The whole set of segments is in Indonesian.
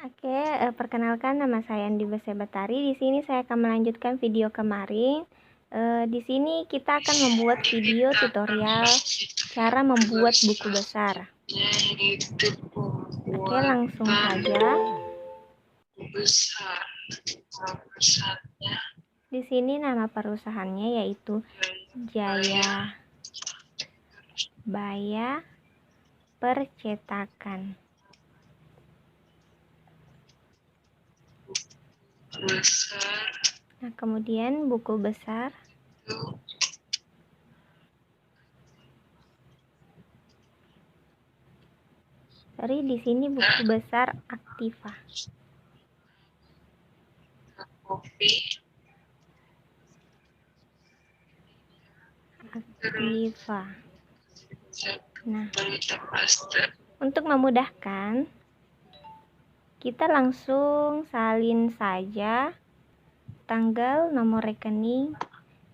Oke, perkenalkan nama saya Andi Batari. Di sini saya akan melanjutkan video kemarin. Di sini kita akan membuat video tutorial cara membuat buku besar. Oke, langsung saja. Di sini nama perusahaannya yaitu Jaya Baya Percetakan. Nah, kemudian buku besar. Sorry, di sini buku besar Aktiva. Aktiva. Nah, untuk memudahkan, kita langsung salin saja tanggal, nomor rekening,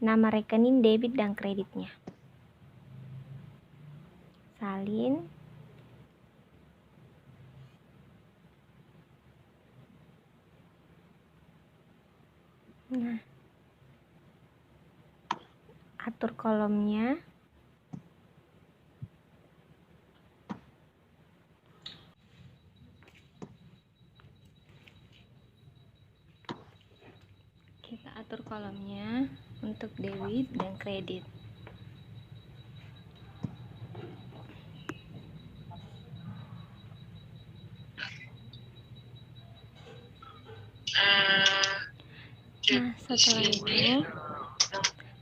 nama rekening debit dan kreditnya. Salin. Nah, atur kolomnya. Kita atur kolomnya untuk debit dan kredit. Nah,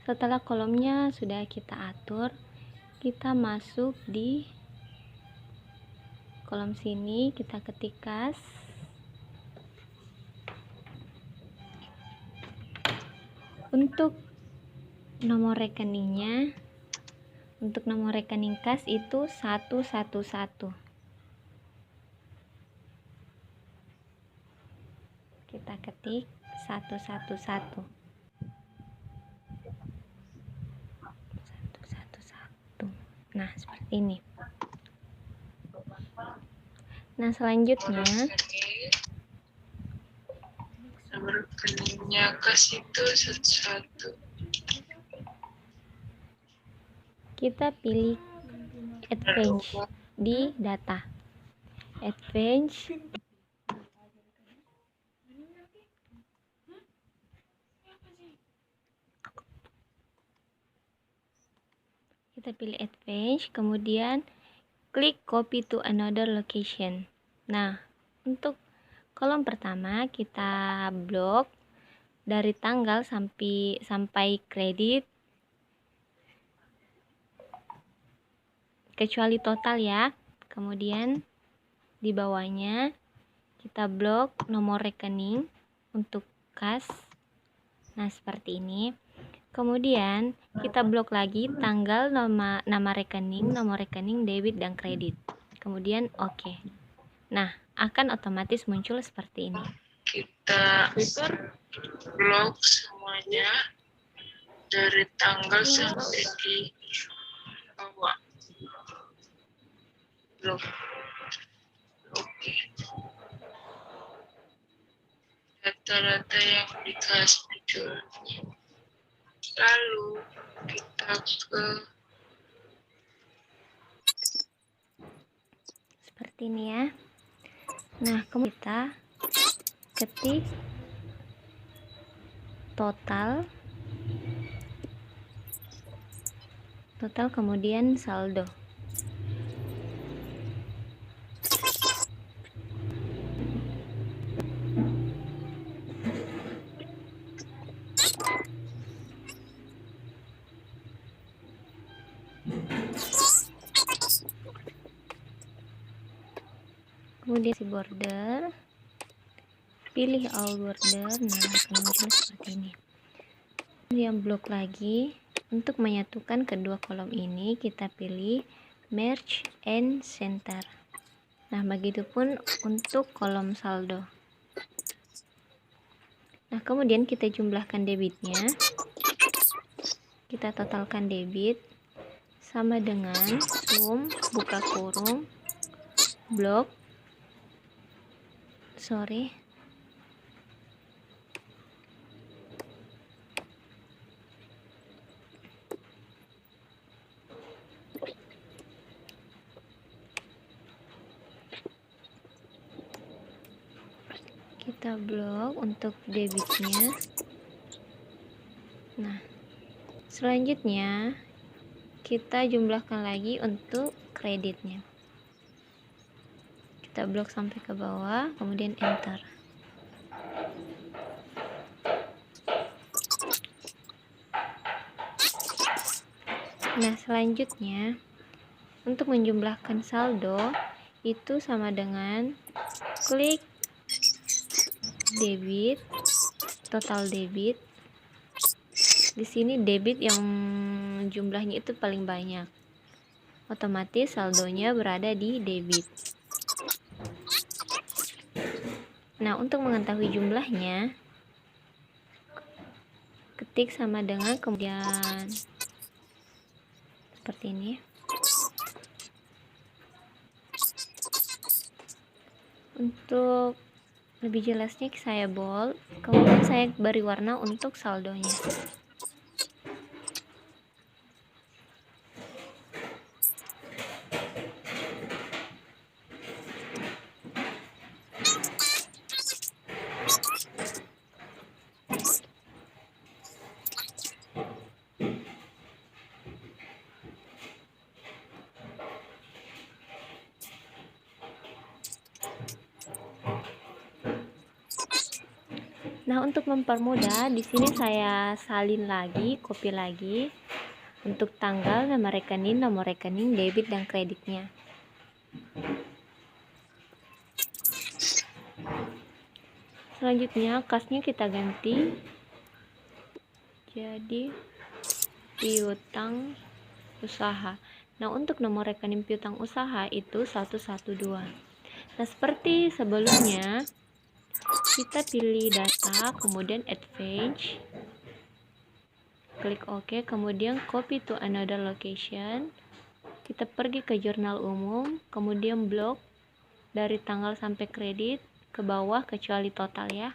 setelah kolomnya sudah kita atur, kita masuk di kolom sini, kita ketik kas. Untuk nomor rekeningnya, untuk nomor rekening kas itu 111. Kita ketik 111. Nah, seperti ini. Nah, selanjutnya nomor rekeningnya kas itu 11. Kita pilih advance di data. Advance. Kita pilih advance, kemudian klik copy to another location. Nah, untuk kolom pertama kita blok dari tanggal sampai kredit, kecuali total ya. Kemudian di bawahnya kita blok nomor rekening untuk kas. Nah, seperti ini. Kemudian kita blok lagi tanggal, nama rekening, nomor rekening debit dan kredit. Kemudian oke. Nah, akan otomatis muncul seperti ini. Kita blok semuanya dari tanggal sampai di bawah. Blok. Oke. Data-data yang dikasih muncul. Lalu kita ke seperti ini ya. Nah, kemudian kita ketik total kemudian saldo. Kemudian si border, pilih all border. Nah, akan muncul seperti ini. Kemudian blok lagi. Untuk menyatukan kedua kolom ini, kita pilih merge and center. Nah, begitupun untuk kolom saldo. Nah, kemudian kita jumlahkan debitnya. Kita totalkan debit sama dengan sum buka kurung blok sorry. Kita blok untuk debitnya. Nah, selanjutnya kita jumlahkan lagi untuk kreditnya. Kita blok sampai ke bawah, kemudian enter. Nah, selanjutnya untuk menjumlahkan saldo itu sama dengan klik debit, total debit. Di sini debit yang jumlahnya itu paling banyak, otomatis saldonya berada di debit. Nah, untuk mengetahui jumlahnya, ketik sama dengan kemudian seperti ini. Untuk lebih jelasnya saya bold, kemudian saya beri warna untuk saldonya. Nah, untuk mempermudah, di sini saya salin lagi, copy lagi untuk tanggal, nama rekening, nomor rekening, debit dan kreditnya. Selanjutnya, kasnya kita ganti jadi piutang usaha. Nah, untuk nomor rekening piutang usaha itu 112. Nah, seperti sebelumnya, kita pilih data, kemudian advance, klik OK, kemudian copy to another location. Kita pergi ke jurnal umum, kemudian blok dari tanggal sampai kredit ke bawah kecuali total ya.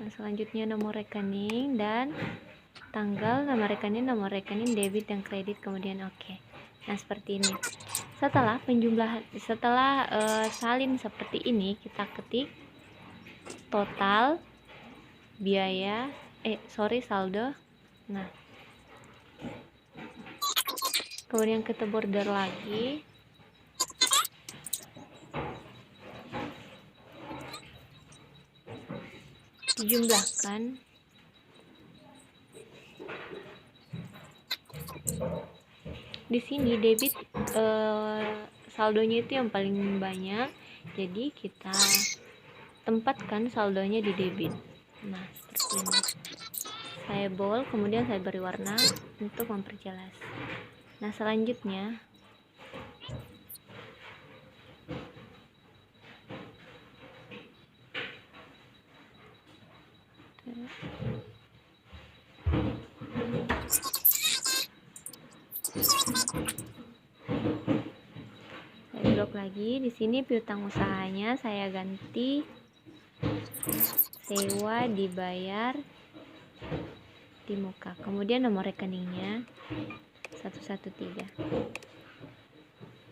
Nah, selanjutnya nomor rekening dan tanggal, nama rekening, nomor rekening, debit dan kredit, kemudian OK. Nah, seperti ini. Setelah penjumlahan, salin seperti ini, kita ketik total biaya, saldo. Nah, kemudian kita border lagi. Dijumlahkan. Di sini debit saldonya itu yang paling banyak, jadi kita tempatkan saldonya di debit. Nah, seperti ini. Saya bold, kemudian saya beri warna untuk memperjelas. Nah, selanjutnya saya blok lagi. Di sini piutang usahanya saya ganti sewa dibayar di muka. Kemudian nomor rekeningnya 113.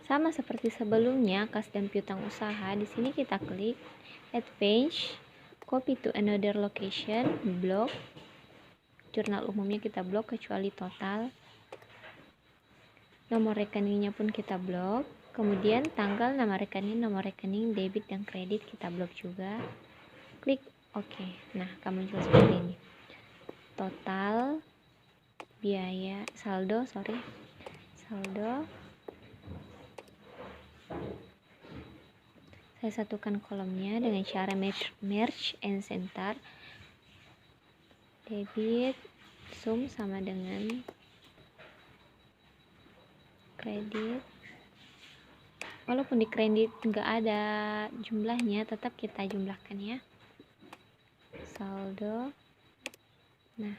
Sama seperti sebelumnya, kas dan piutang usaha. Di sini kita klik advance, copy to another location, blok. Jurnal umumnya kita blok kecuali total. Nomor rekeningnya pun kita blok. Kemudian tanggal, nama rekening, nomor rekening, debit dan kredit kita blok juga. Klik OK. Nah, akan muncul seperti ini. Total biaya saldo. Saya satukan kolomnya dengan cara merge and center. Debit sum sama dengan kredit. Walaupun di kredit nggak ada jumlahnya, tetap kita jumlahkan ya. Saldo. Nah,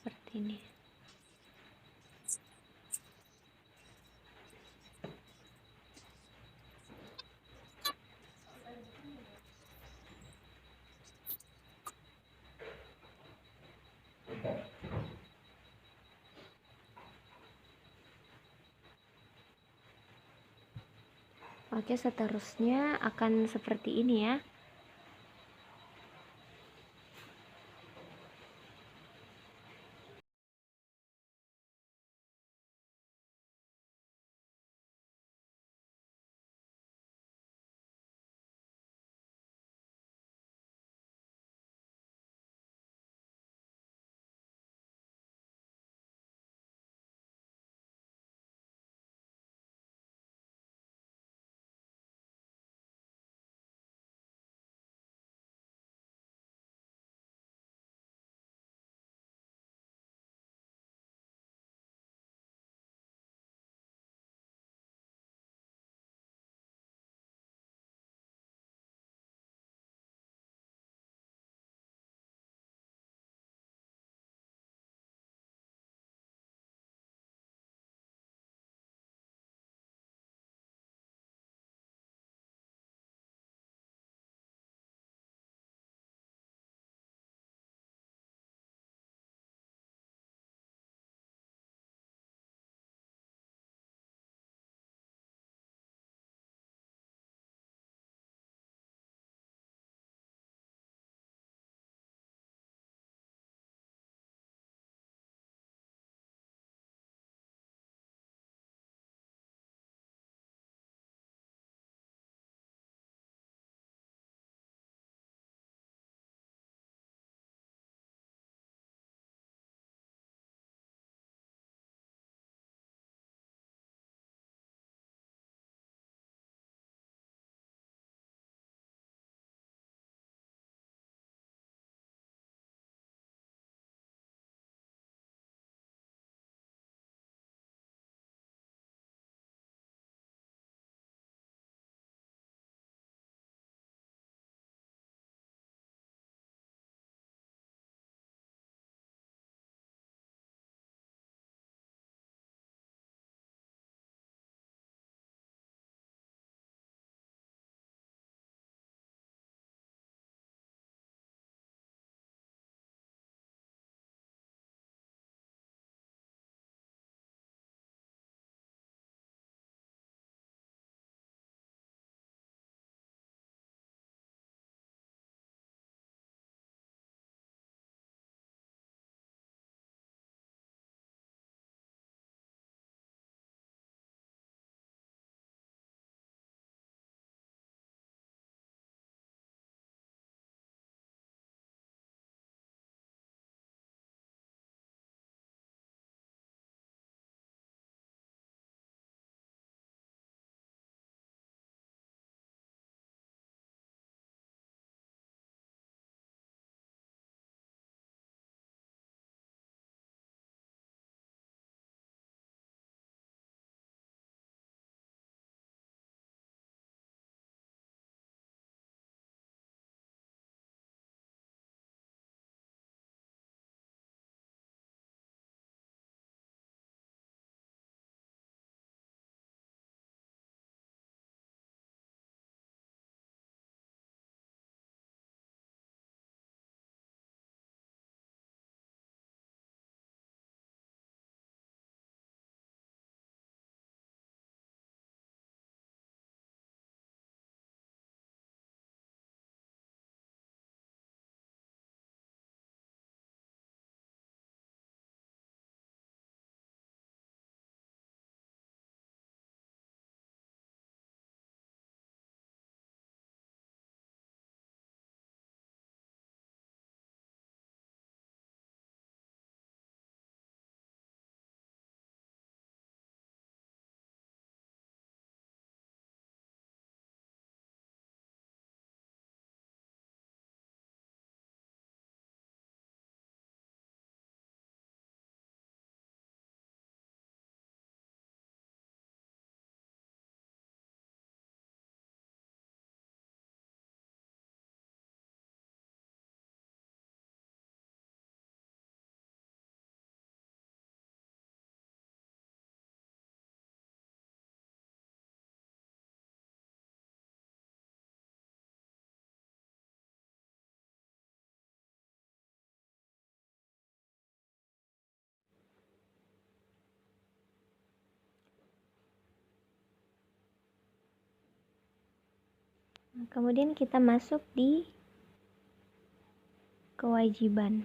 seperti ini. Oke, seterusnya akan seperti ini ya. Nah, kemudian kita masuk di kewajiban.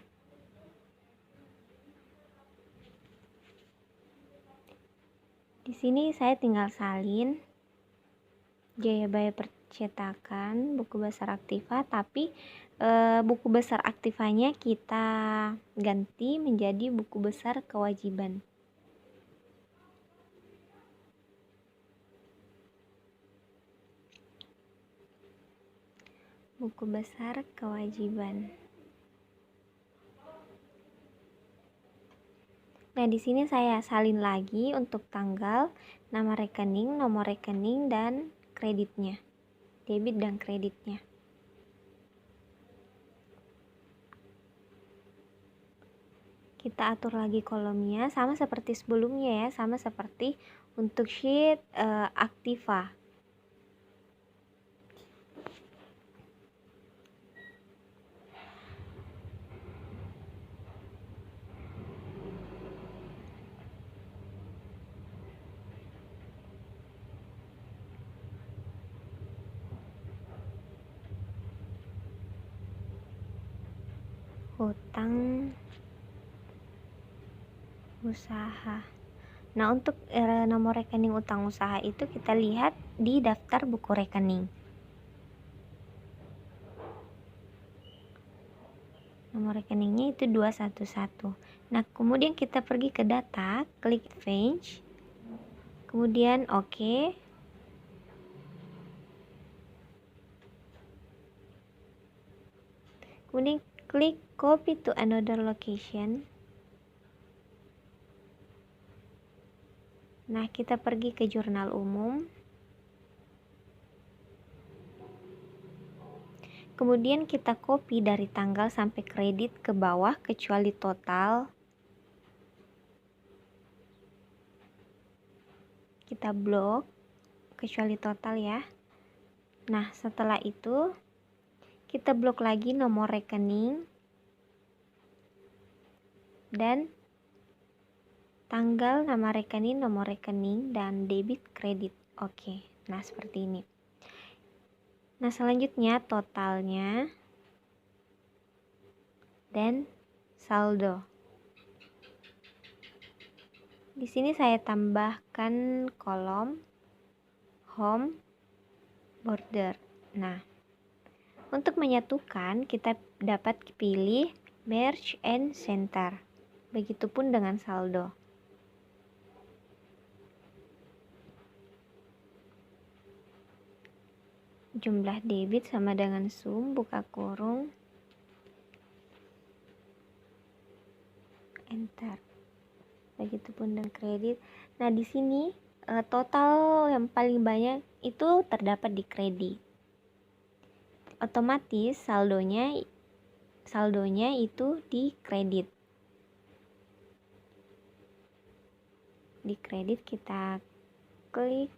Di sini saya tinggal salin Jaya Baya Percetakan buku besar Aktiva, tapi buku besar Aktivanya kita ganti menjadi buku besar kewajiban. Buku besar kewajiban. Nah, di sini saya salin lagi untuk tanggal, nama rekening, nomor rekening, dan kreditnya. Debit dan kreditnya. Kita atur lagi kolomnya sama seperti sebelumnya ya, sama seperti untuk sheet Aktiva. Hutang usaha. Nah, untuk nomor rekening utang usaha itu kita lihat di daftar buku rekening. Nomor rekeningnya itu 211. Nah, kemudian kita pergi ke data, klik Fetch, kemudian OK. Kemudian klik Copy to another location. Nah, kita pergi ke jurnal umum. Kemudian kita copy dari tanggal sampai kredit ke bawah kecuali total. Kita blok kecuali total ya. Nah, setelah itu kita blok lagi nomor rekening dan tanggal, nama rekening, nomor rekening, dan debit kredit. Oke, nah seperti ini. Nah, selanjutnya totalnya dan saldo. Di sini saya tambahkan kolom home border. Nah, untuk menyatukan kita dapat pilih merge and center. Begitupun dengan saldo. Jumlah debit sama dengan sum, buka kurung, enter. Begitupun dengan kredit. Nah, di sini total yang paling banyak itu terdapat di kredit. Otomatis saldonya itu di kredit. Di kredit kita klik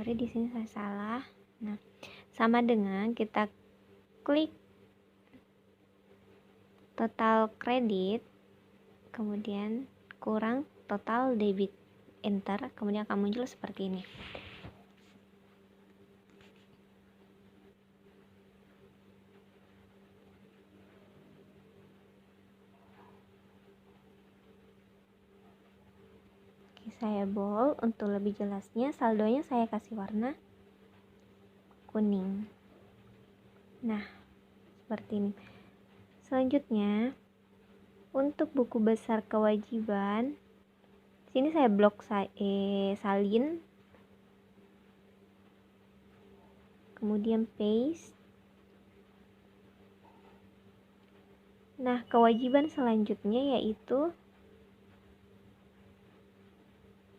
di sini saya salah. Nah, sama dengan kita klik total kredit, kemudian kurang total debit, enter, kemudian akan muncul seperti ini. Oke, saya bold untuk lebih jelasnya. Saldonya saya kasih warna kuning. Nah, seperti ini. Selanjutnya, untuk buku besar kewajiban, sini saya blok salin, kemudian paste. Nah, kewajiban selanjutnya yaitu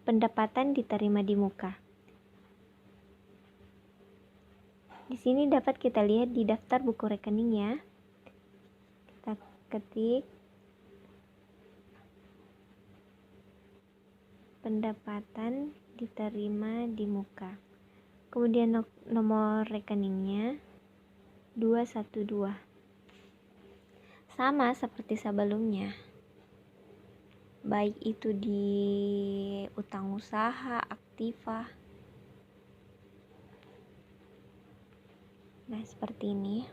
pendapatan diterima di muka. Di sini dapat kita lihat di daftar buku rekening ya. Kita ketik pendapatan diterima di muka. Kemudian nomor rekeningnya 212. Sama seperti sebelumnya. baik itu di utang usaha, aktiva. Nah, seperti ini.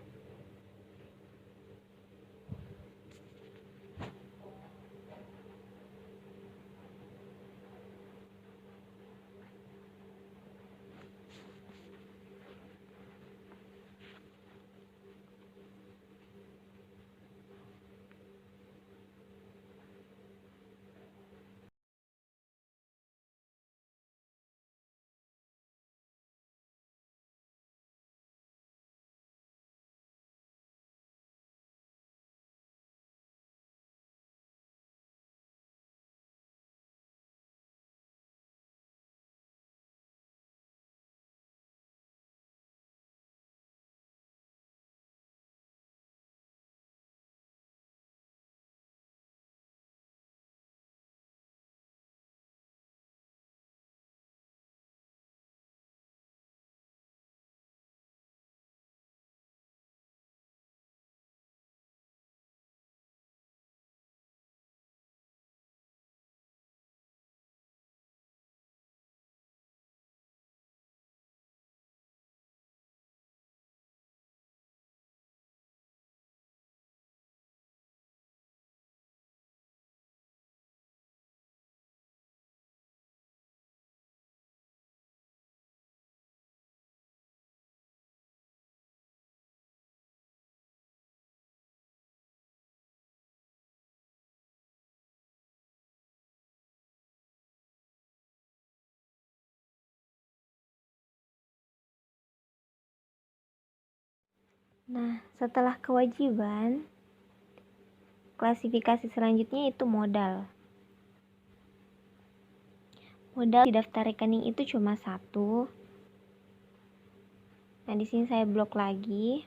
Nah, setelah kewajiban, klasifikasi selanjutnya itu modal. Modal di daftar rekening itu cuma satu. Nah, di sini saya blok lagi.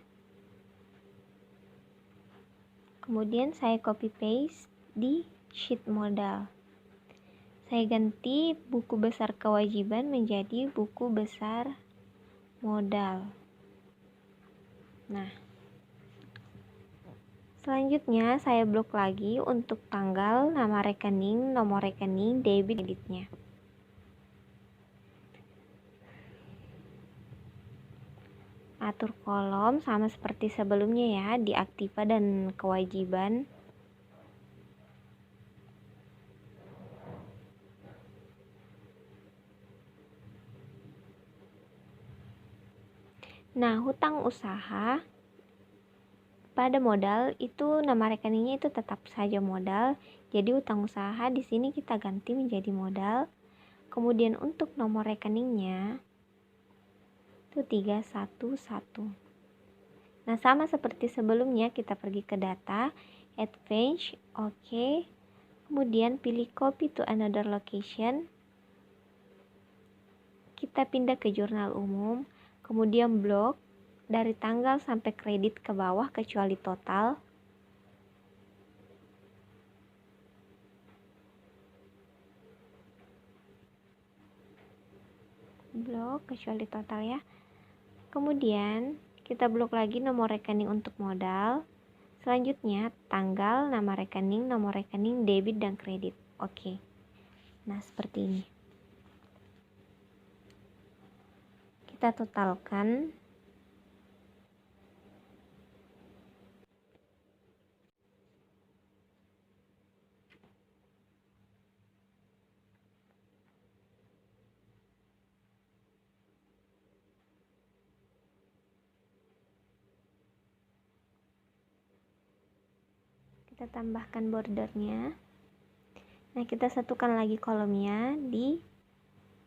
Kemudian saya copy paste di sheet modal. Saya ganti buku besar kewajiban menjadi buku besar modal. Nah, selanjutnya saya blok lagi untuk tanggal, nama rekening, nomor rekening, debit, kreditnya. Atur kolom sama seperti sebelumnya ya, di aktiva dan kewajiban. Nah, hutang usaha pada modal itu nama rekeningnya itu tetap saja modal. Jadi hutang usaha di sini kita ganti menjadi modal. Kemudian untuk nomor rekeningnya itu 311. Nah, sama seperti sebelumnya, kita pergi ke data, advance, oke. Kemudian pilih copy to another location. Kita pindah ke jurnal umum, kemudian blok dari tanggal sampai kredit ke bawah kecuali total. Blok kecuali total ya. Kemudian kita blok lagi nomor rekening untuk modal. Selanjutnya tanggal, nama rekening, nomor rekening, debit dan kredit. Oke. Nah, seperti ini. Kita totalkan. Kita tambahkan bordernya. Nah, kita satukan lagi kolomnya di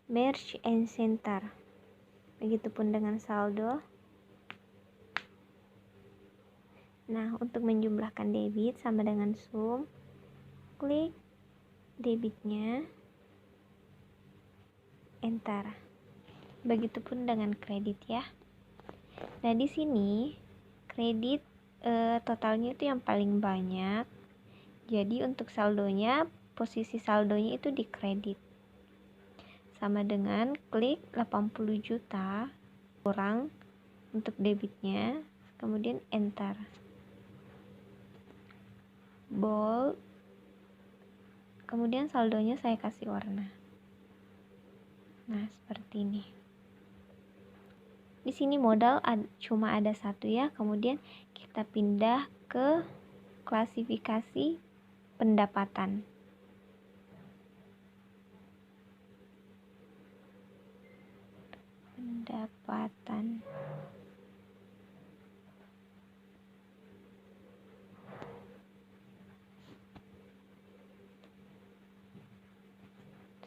merge and center. Begitupun dengan saldo. Nah, untuk menjumlahkan debit sama dengan sum, klik debitnya, enter. Begitupun dengan kredit ya. Nah, di sini kredit totalnya itu yang paling banyak. Jadi untuk saldonya, posisi saldonya itu di kredit. Sama dengan klik 80 juta kurang untuk debitnya, kemudian enter. Bold, kemudian saldonya saya kasih warna. Nah, seperti ini. Di sini modal cuma ada satu ya, kemudian kita pindah ke klasifikasi pendapatan.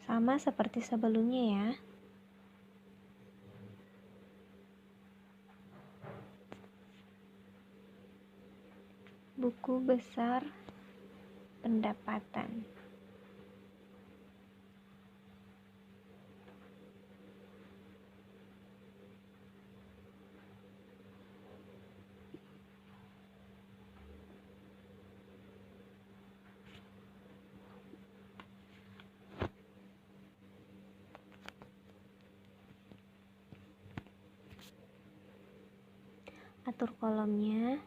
Sama seperti sebelumnya ya. Buku besar pendapatan. Atur kolomnya.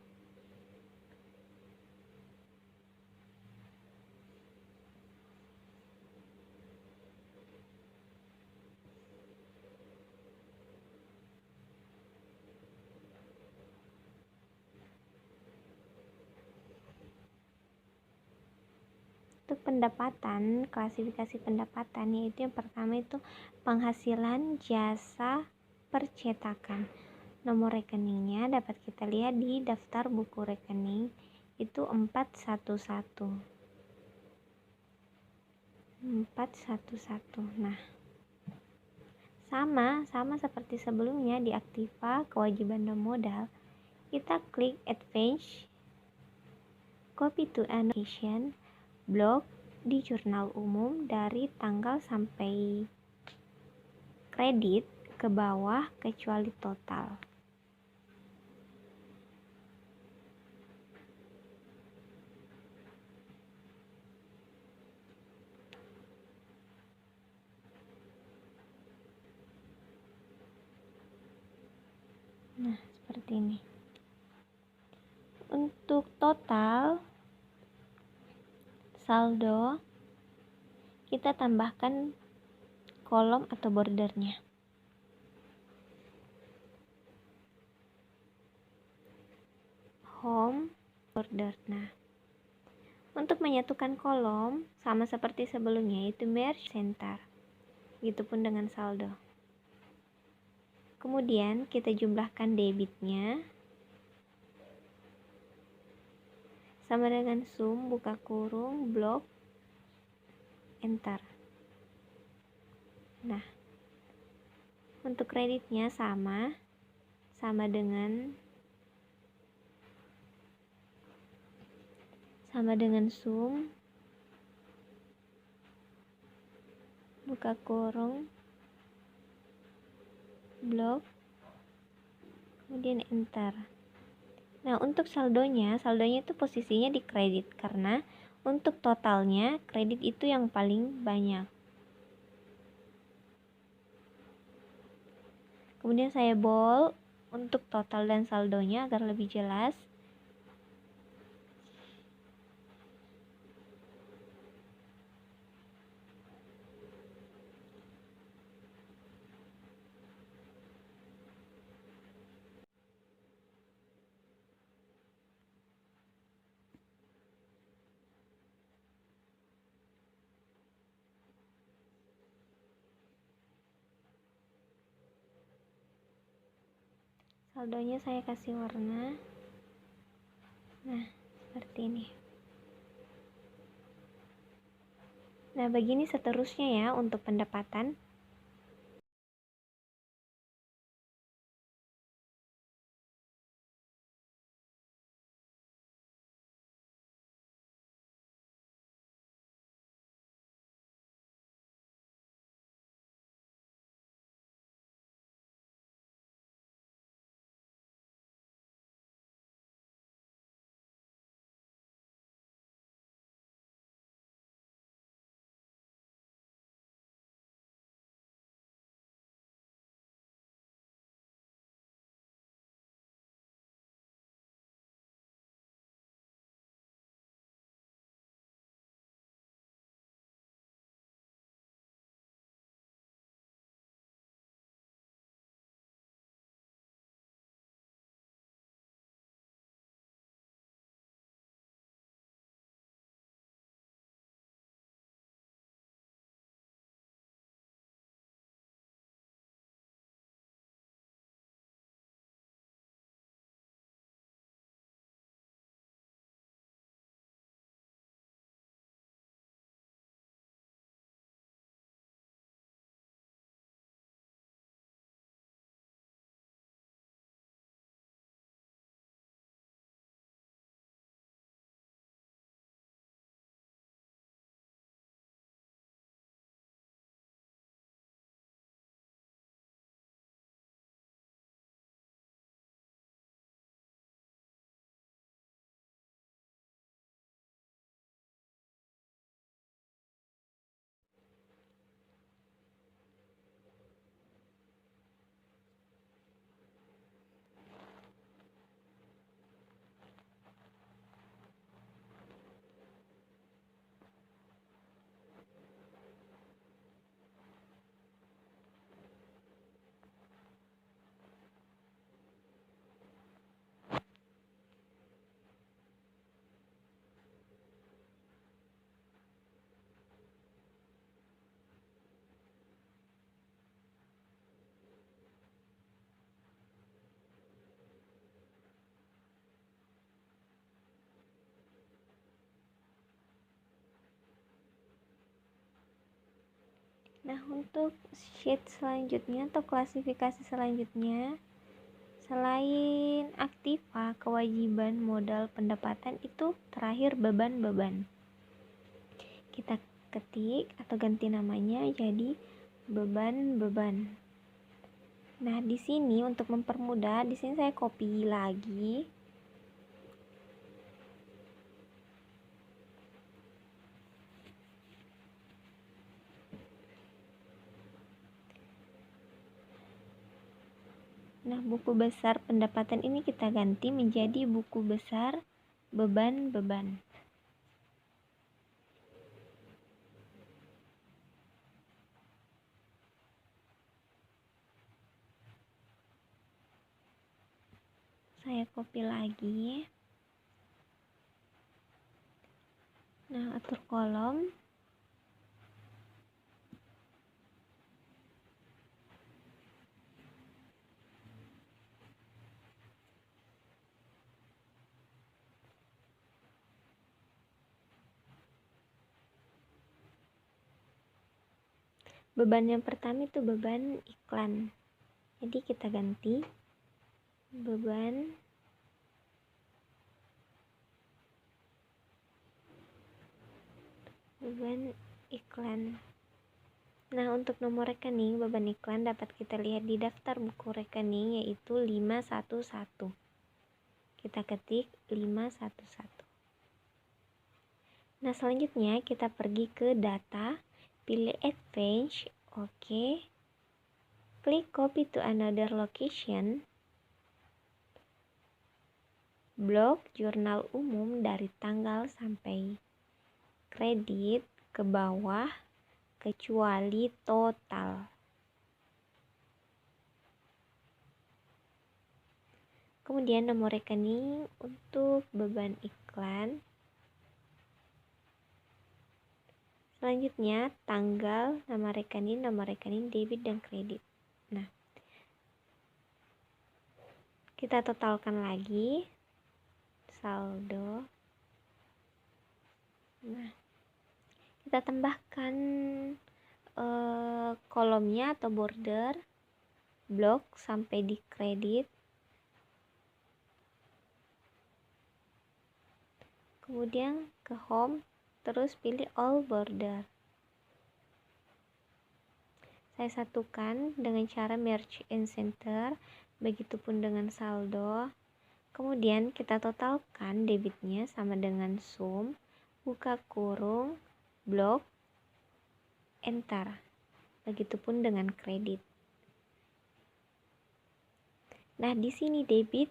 Untuk pendapatan, klasifikasi pendapatan yaitu yang pertama itu penghasilan jasa percetakan. Nomor rekeningnya dapat kita lihat di daftar buku rekening itu 411. Nah, sama seperti sebelumnya di aktiva kewajiban dan modal. Kita klik advance, copy to annotation, blok di jurnal umum dari tanggal sampai kredit ke bawah kecuali total. Nah, seperti ini. Untuk total saldo, kita tambahkan kolom atau bordernya. Home, border. Nah, untuk menyatukan kolom, sama seperti sebelumnya, yaitu merge center. Begitupun dengan saldo. Kemudian kita jumlahkan debitnya sama dengan sum, buka kurung, blok, enter. Nah, untuk kreditnya sama dengan sum, buka kurung, blok, kemudian enter. Nah, untuk saldonya itu posisinya di kredit karena untuk totalnya kredit itu yang paling banyak. Kemudian saya bold untuk total dan saldonya agar lebih jelas. Saldonya saya kasih warna. Nah, seperti ini. Nah, begini seterusnya ya untuk pendapatan. Nah, untuk sheet selanjutnya atau klasifikasi selanjutnya, selain aktiva, kewajiban, modal, pendapatan, itu terakhir beban-beban. Kita ketik atau ganti namanya jadi beban-beban. Nah, di sini untuk mempermudah, di sini saya copy lagi. Nah, buku besar pendapatan ini kita ganti menjadi buku besar beban-beban. Saya copy lagi. Nah, atur kolom. Beban yang pertama itu beban iklan. Jadi kita ganti beban iklan. Nah, untuk nomor rekening beban iklan dapat kita lihat di daftar buku rekening, yaitu 511. Kita ketik 511. Nah, selanjutnya kita pergi ke data, pilih advance, oke. Klik copy to another location. Blok jurnal umum dari tanggal sampai kredit ke bawah kecuali total. Kemudian nomor rekening untuk beban iklan. Selanjutnya tanggal, nama rekening, nomor rekening debit dan kredit. Nah, kita totalkan lagi saldo. Nah, kita tambahkan kolomnya atau border, blok sampai di kredit. Kemudian ke home, terus pilih all border. Saya satukan dengan cara merge and center, begitupun dengan saldo. Kemudian kita totalkan debitnya sama dengan sum, buka kurung, blok, enter. Begitupun dengan kredit. Nah, di sini debit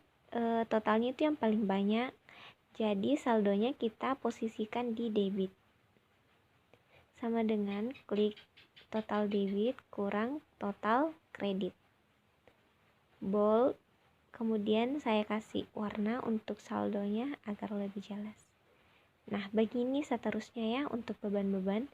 totalnya itu yang paling banyak. Jadi saldonya kita posisikan di debit. Sama dengan klik total debit kurang total kredit. Bold. Kemudian saya kasih warna untuk saldonya agar lebih jelas. Nah, begini seterusnya ya untuk beban-beban.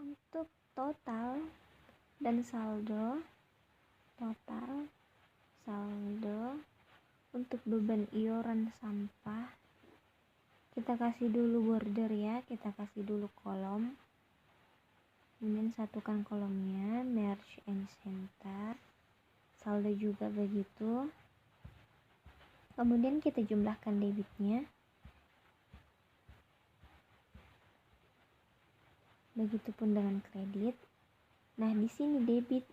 Untuk total dan saldo, untuk beban iuran sampah kita kasih dulu border ya, kita kasih dulu kolom, kemudian satukan kolomnya, merge and center, saldo juga begitu, kemudian kita jumlahkan debitnya, begitupun dengan kredit. Nah di sini debit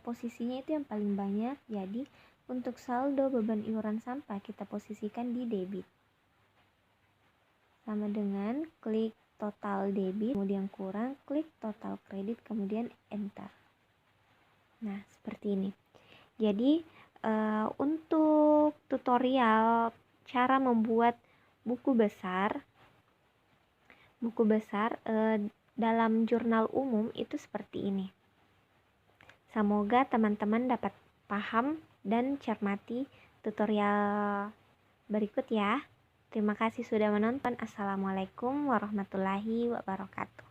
posisinya itu yang paling banyak, jadi untuk saldo beban iuran sampah kita posisikan di debit, sama dengan klik total debit, kemudian kurang, klik total kredit, kemudian enter. Nah seperti ini. Jadi untuk tutorial cara membuat buku besar dalam jurnal umum itu seperti ini. Semoga teman-teman dapat paham dan cermati tutorial berikut ya. Terima kasih sudah menonton. Assalamualaikum warahmatullahi wabarakatuh.